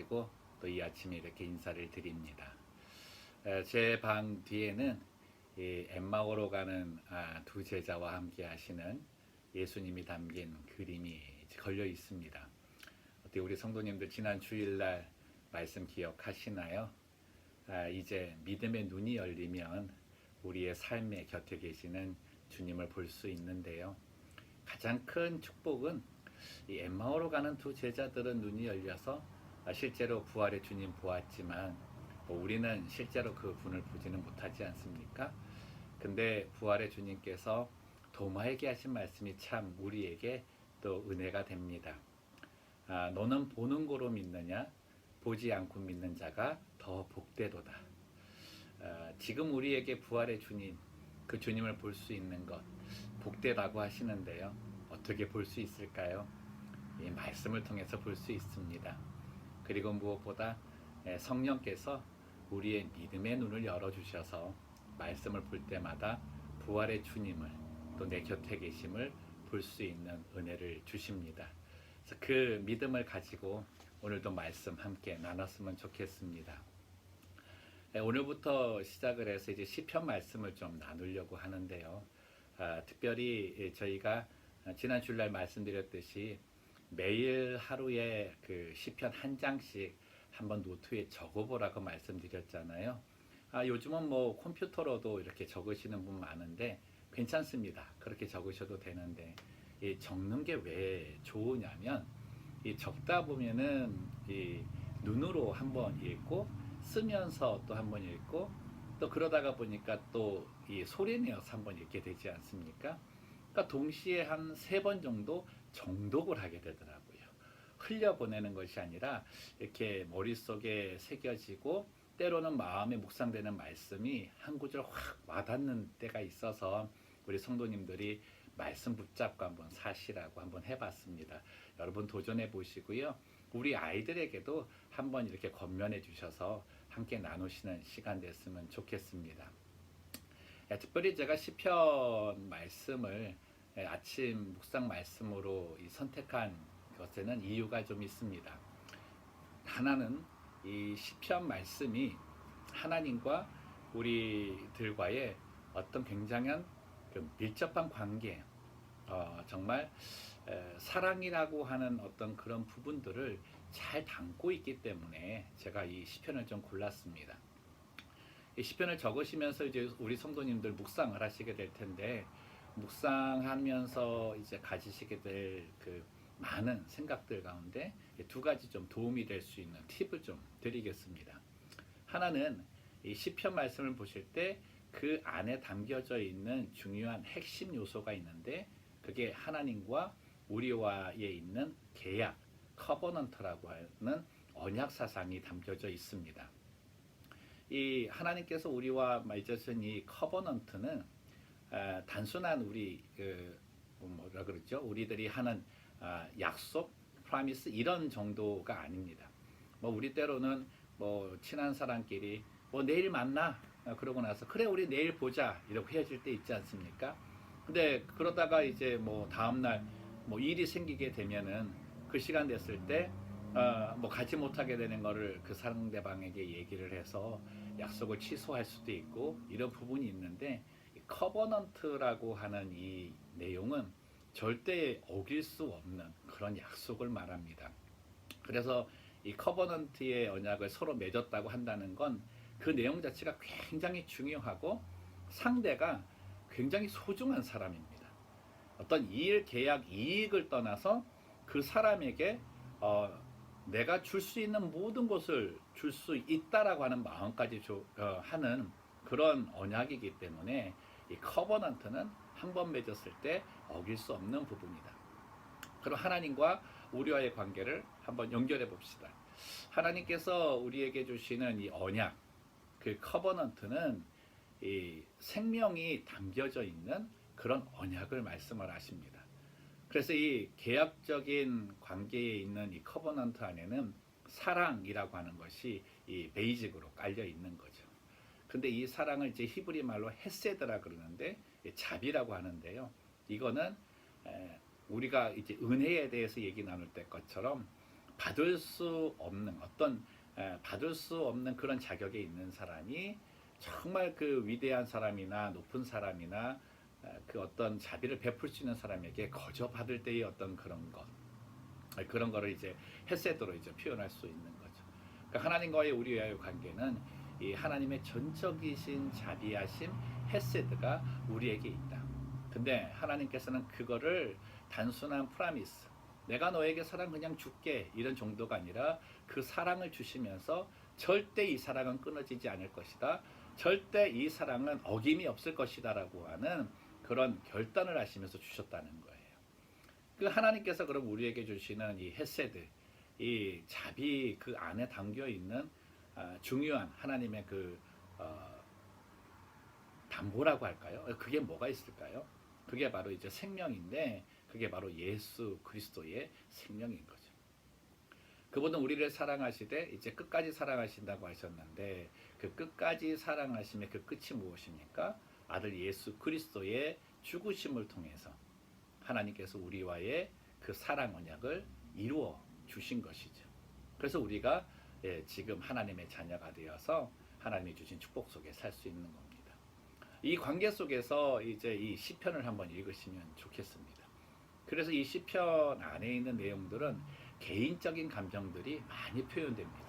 가지고 또 이 아침에 이렇게 인사를 드립니다. 제 방 뒤에는 이 엠마오로 가는 두 제자와 함께 하시는 예수님이 담긴 그림이 걸려 있습니다. 어떻게 우리 성도님들 지난 주일날 말씀 기억하시나요? 이제 믿음의 눈이 열리면 우리의 삶의 곁에 계시는 주님을 볼 수 있는데요. 가장 큰 축복은 이 엠마오로 가는 두 제자들은 눈이 열려서 실제로 부활의 주님 보았지만 우리는 실제로 그 분을 보지는 못하지 않습니까? 근데 부활의 주님께서 도마에게 하신 말씀이 참 우리에게 또 은혜가 됩니다. 너는 보는 거로 믿느냐? 보지 않고 믿는 자가 더 복되도다. 지금 우리에게 부활의 주님, 그 주님을 볼 수 있는 것 복되다고 하시는데요. 어떻게 볼 수 있을까요? 이 말씀을 통해서 볼 수 있습니다. 그리고 무엇보다 성령께서 우리의 믿음의 눈을 열어주셔서 말씀을 볼 때마다 부활의 주님을 또 내 곁에 계심을 볼 수 있는 은혜를 주십니다. 그래서 그 믿음을 가지고 오늘도 말씀 함께 나눴으면 좋겠습니다. 오늘부터 시작을 해서 이제 시편 말씀을 좀 나누려고 하는데요. 특별히 저희가 지난 주일날 말씀드렸듯이 매일 하루에 그 시편 한 장씩 한번 노트에 적어보라고 말씀드렸잖아요. 요즘은 뭐 컴퓨터로도 이렇게 적으시는 분 많은데 괜찮습니다. 그렇게 적으셔도 되는데 이 적는 게 왜 좋으냐면 이 적다 보면은 이 눈으로 한번 읽고 쓰면서 또 한번 읽고 또 그러다가 보니까 또 이 소리 내어서 한번 읽게 되지 않습니까? 그러니까 동시에 한 3번 정도 정독을 하게 되더라고요. 흘려보내는 것이 아니라 이렇게 머릿속에 새겨지고 때로는 마음에 묵상되는 말씀이 한 구절 확 와닿는 때가 있어서 우리 성도님들이 말씀 붙잡고 한번 사시라고 한번 해봤습니다. 여러분 도전해 보시고요. 우리 아이들에게도 한번 이렇게 권면해 주셔서 함께 나누시는 시간 됐으면 좋겠습니다. 특별히 제가 시편 말씀을 아침 묵상 말씀으로 선택한 것에는 이유가 좀 있습니다. 하나는 이 시편 말씀이 하나님과 우리들과의 어떤 굉장한 그 밀접한 관계, 정말 사랑이라고 하는 어떤 그런 부분들을 잘 담고 있기 때문에 제가 이 시편을 좀 골랐습니다. 이 시편을 적으시면서 이제 우리 성도님들 묵상을 하시게 될 텐데 묵상하면서 이제 가지시게 될 그 많은 생각들 가운데 2가지 좀 도움이 될 수 있는 팁을 좀 드리겠습니다. 하나는 이 시편 말씀을 보실 때 그 안에 담겨져 있는 중요한 핵심 요소가 있는데 그게 하나님과 우리와의 있는 계약, 커버넌트라고 하는 언약 사상이 담겨져 있습니다. 이 하나님께서 우리와 맺으신 이 커버넌트는 단순한 우리 뭐라 그러죠? 우리들이 하는 약속, 프라미스 이런 정도가 아닙니다. 뭐 우리 때로는 뭐 친한 사람끼리 뭐 내일 만나 그러고 나서 그래 우리 내일 보자 이렇게 헤어질 때 있지 않습니까? 근데 그러다가 이제 뭐 다음날 뭐 일이 생기게 되면은 그 시간 됐을 때 뭐 가지 못하게 되는 거를 그 상대방에게 얘기를 해서 약속을 취소할 수도 있고 이런 부분이 있는데 커버넌트라고 하는 이 내용은 절대 어길 수 없는 그런 약속을 말합니다. 그래서 이 커버넌트의 언약을 서로 맺었다고 한다는 건 그 내용 자체가 굉장히 중요하고 상대가 굉장히 소중한 사람입니다. 어떤 일, 계약, 이익을 떠나서 그 사람에게 내가 줄 수 있는 모든 것을 줄 수 있다라고 하는 마음까지 하는 그런 언약이기 때문에 이 커버넌트는 한번 맺었을 때 어길 수 없는 부분이다. 그럼 하나님과 우리와의 관계를 한번 연결해 봅시다. 하나님께서 우리에게 주시는 이 언약, 그 커버넌트는 이 생명이 담겨져 있는 그런 언약을 말씀을 하십니다. 그래서 이 계약적인 관계에 있는 이 커버넌트 안에는 사랑이라고 하는 것이 이 베이직으로 깔려 있는 거죠. 근데 이 사랑을 이제 히브리 말로 헤세드라 그러는데 자비라고 하는데요. 이거는 우리가 이제 은혜에 대해서 얘기 나눌 때 것처럼 받을 수 없는 그런 자격에 있는 사람이 정말 그 위대한 사람이나 높은 사람이나 그 어떤 자비를 베풀 수 있는 사람에게 거저 받을 때의 어떤 그런 거를 이제 헤세드로 이제 표현할 수 있는 거죠. 그러니까 하나님과의 우리와의 관계는 이 하나님의 전적이신 자비하심 헤세드가 우리에게 있다. 근데 하나님께서는 그거를 단순한 프라미스, 내가 너에게 사랑 그냥 줄게 이런 정도가 아니라 그 사랑을 주시면서 절대 이 사랑은 끊어지지 않을 것이다. 절대 이 사랑은 어김이 없을 것이다 라고 하는 그런 결단을 하시면서 주셨다는 거예요. 그 하나님께서 그럼 우리에게 주시는 이 헤세드, 이 자비 그 안에 담겨 있는 중요한 하나님의 그 담보라고 할까요? 그게 뭐가 있을까요? 그게 바로 이제 생명인데 그게 바로 예수 그리스도의 생명인 거죠. 그분은 우리를 사랑하시되 이제 끝까지 사랑하신다고 하셨는데 그 끝까지 사랑하심의 그 끝이 무엇입니까? 아들 예수 그리스도의 죽으심을 통해서 하나님께서 우리와의 그 사랑 언약을 이루어 주신 것이죠. 그래서 우리가 지금 하나님의 자녀가 되어서 하나님이 주신 축복 속에 살 수 있는 겁니다. 이 관계 속에서 이제 이 시편을 한번 읽으시면 좋겠습니다. 그래서 이 시편 안에 있는 내용들은 개인적인 감정들이 많이 표현됩니다.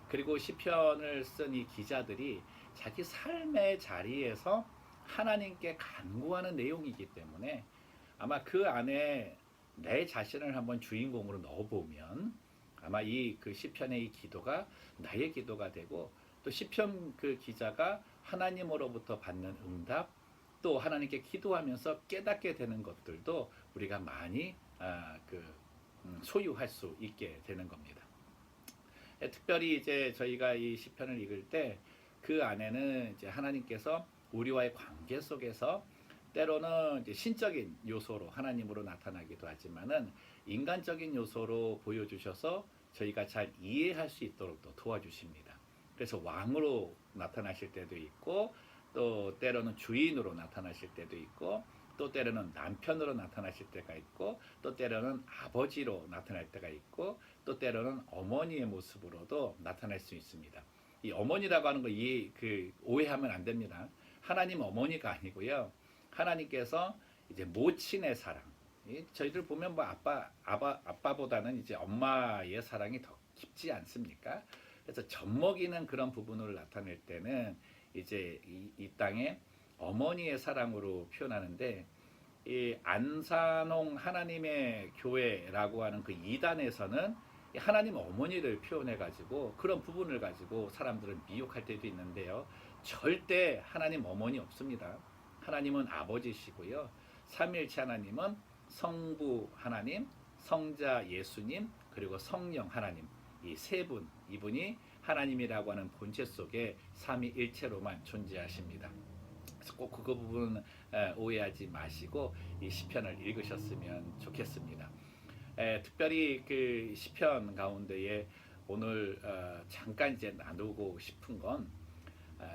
그리고 시편을 쓴 이 기자들이 자기 삶의 자리에서 하나님께 간구하는 내용이기 때문에 아마 그 안에 내 자신을 한번 주인공으로 넣어보면 아마 이 그 시편의 이 기도가 나의 기도가 되고 또 시편 그 기자가 하나님으로부터 받는 응답 또 하나님께 기도하면서 깨닫게 되는 것들도 우리가 많이 소유할 수 있게 되는 겁니다. 특별히 이제 저희가 이 시편을 읽을 때 그 안에는 이제 하나님께서 우리와의 관계 속에서 때로는 이제 신적인 요소로 하나님으로 나타나기도 하지만은 인간적인 요소로 보여주셔서 저희가 잘 이해할 수 있도록 또 도와주십니다. 그래서 왕으로 나타나실 때도 있고 또 때로는 주인으로 나타나실 때도 있고 또 때로는 남편으로 나타나실 때가 있고 또 때로는 아버지로 나타날 때가 있고 또 때로는 어머니의 모습으로도 나타날 수 있습니다. 이 어머니라고 하는 거 오해하면 안 됩니다. 하나님 어머니가 아니고요. 하나님께서 이제 모친의 사랑. 저희들 보면 뭐 아빠보다는 이제 엄마의 사랑이 더 깊지 않습니까? 그래서 젖먹이는 그런 부분을 나타낼 때는 이제 이 땅에 어머니의 사랑으로 표현하는데 이 안산홍 하나님의 교회라고 하는 그 2단에서는 하나님 어머니를 표현해 가지고 그런 부분을 가지고 사람들은 미혹할 때도 있는데요. 절대 하나님 어머니 없습니다. 하나님은 아버지시고요. 삼위일체 하나님은 성부 하나님, 성자 예수님, 그리고 성령 하나님 이 세 분, 이분이 하나님이라고 하는 본체 속에 삼위일체로만 존재하십니다. 그래서 꼭 그 부분은 오해하지 마시고 이 시편을 읽으셨으면 좋겠습니다. 특별히 그 시편 가운데에 오늘 잠깐 이제 나누고 싶은 건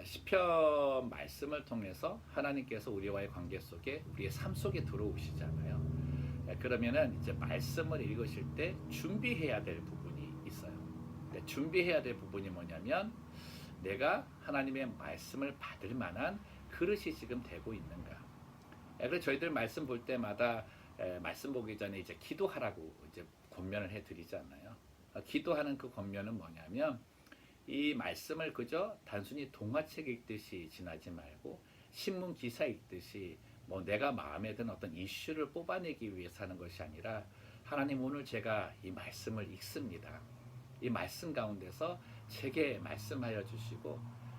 시편 말씀을 통해서 하나님께서 우리와의 관계 속에 우리의 삶 속에 들어오시잖아요. 그러면은 이제 말씀을 읽으실 때 준비해야 될 부분이 있어요. 준비해야 될 부분이 뭐냐면 내가 하나님의 말씀을 받을 만한 그릇이 지금 되고 있는가. 그래서 저희들 말씀 볼 때마다 말씀 보기 전에 이제 기도하라고 이제 권면을 해드리잖아요. 기도하는 그 권면은 뭐냐면 이 말씀을 그저 단순히 동화책 읽듯이 지나지 말고 신문 기사 읽듯이 뭐 내가 마음에 든 어떤 이슈를 뽑아내기 위해서 하는 것이 아니라 하나님 오늘 제가 이 말씀을 읽습니다. 이 말씀 가운데서 제게 말씀하여 주시고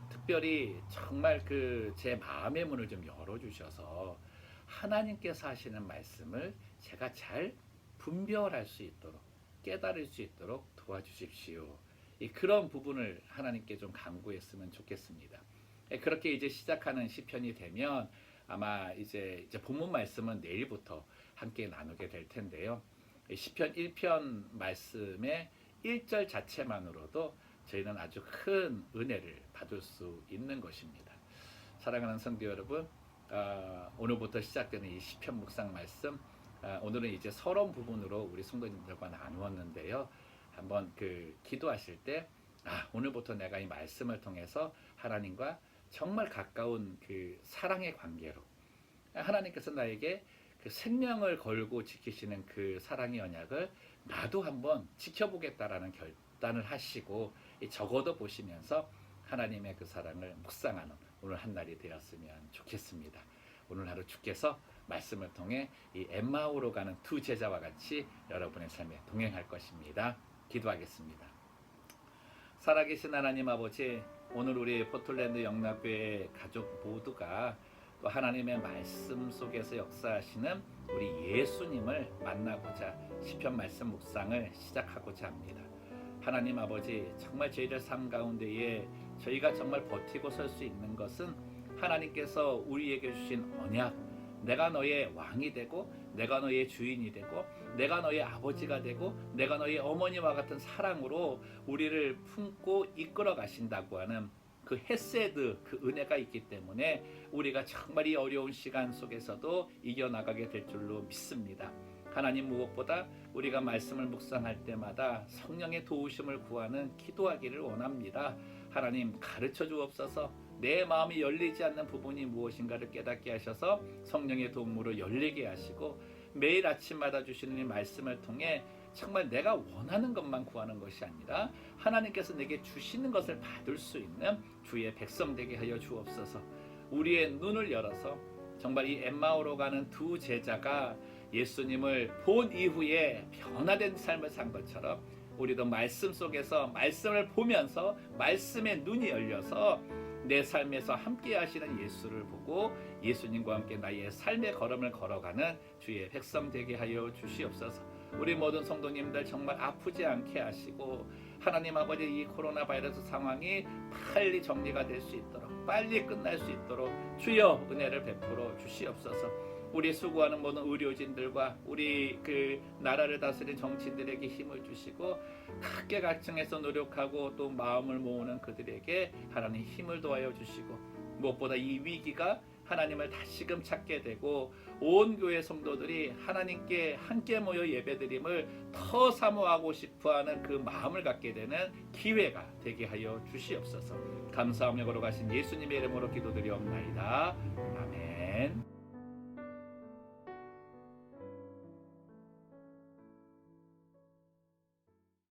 특별히 정말 그 제 마음의 문을 좀 열어주셔서 하나님께서 하시는 말씀을 제가 잘 분별할 수 있도록 깨달을 수 있도록 도와주십시오. 그런 부분을 하나님께 좀 간구했으면 좋겠습니다. 그렇게 이제 시작하는 시편이 되면 아마 이제 본문 말씀은 내일부터 함께 나누게 될 텐데요. 시편 1편 말씀의 1절 자체만으로도 저희는 아주 큰 은혜를 받을 수 있는 것입니다. 사랑하는 성도 여러분, 오늘부터 시작되는 이 시편 묵상 말씀, 오늘은 이제 서론 부분으로 우리 성도님들과 나누었는데요. 한번 기도하실 때 오늘부터 내가 이 말씀을 통해서 하나님과 정말 가까운 사랑의 관계로 하나님께서 나에게 생명을 걸고 지키시는 그 사랑의 언약을 나도 한번 지켜보겠다라는 결단을 하시고 적어도 보시면서 하나님의 그 사랑을 묵상하는 오늘 한 날이 되었으면 좋겠습니다. 오늘 하루 주께서 말씀을 통해 이 엠마오로 가는 두 제자와 같이 여러분의 삶에 동행할 것입니다. 기도하겠습니다. 살아계신 하나님 아버지, 오늘 우리 포틀랜드 영락교회 가족 모두가 또 하나님의 말씀 속에서 역사하시는 우리 예수님을 만나고자 시편 말씀 묵상을 시작하고자 합니다. 하나님 아버지, 정말 저희들 삶 가운데에 저희가 정말 버티고 설 수 있는 것은 하나님께서 우리에게 주신 언약, 내가 너의 왕이 되고 내가 너의 주인이 되고 내가 너의 아버지가 되고 내가 너의 어머니와 같은 사랑으로 우리를 품고 이끌어 가신다고 하는 그 헤세드, 그 은혜가 있기 때문에 우리가 정말 이 어려운 시간 속에서도 이겨나가게 될 줄로 믿습니다. 하나님, 무엇보다 우리가 말씀을 묵상할 때마다 성령의 도우심을 구하는 기도하기를 원합니다. 하나님, 가르쳐 주옵소서. 내 마음이 열리지 않는 부분이 무엇인가를 깨닫게 하셔서 성령의 도움으로 열리게 하시고 매일 아침마다 주시는 이 말씀을 통해 정말 내가 원하는 것만 구하는 것이 아니라 하나님께서 내게 주시는 것을 받을 수 있는 주의 백성 되게 하여 주옵소서. 우리의 눈을 열어서 정말 이 엠마오로 가는 두 제자가 예수님을 본 이후에 변화된 삶을 산 것처럼 우리도 말씀 속에서 말씀을 보면서 말씀의 눈이 열려서 내 삶에서 함께 하시는 예수를 보고 예수님과 함께 나의 삶의 걸음을 걸어가는 주의 백성 되게 하여 주시옵소서. 우리 모든 성도님들 정말 아프지 않게 하시고 하나님 아버지, 이 코로나 바이러스 상황이 빨리 정리가 될 수 있도록, 빨리 끝날 수 있도록 주여 은혜를 베풀어 주시옵소서. 우리 수고하는 모든 의료진들과 우리 나라를 다스리는 정치인들에게 힘을 주시고 각계각층에서 노력하고 또 마음을 모으는 그들에게 하나님 힘을 도와여 주시고 무엇보다 이 위기가 하나님을 다시금 찾게 되고 온 교회 성도들이 하나님께 함께 모여 예배드림을 더 사모하고 싶어하는 그 마음을 갖게 되는 기회가 되게 하여 주시옵소서. 감사하며 걸어가신 예수님의 이름으로 기도드리옵나이다. 아멘.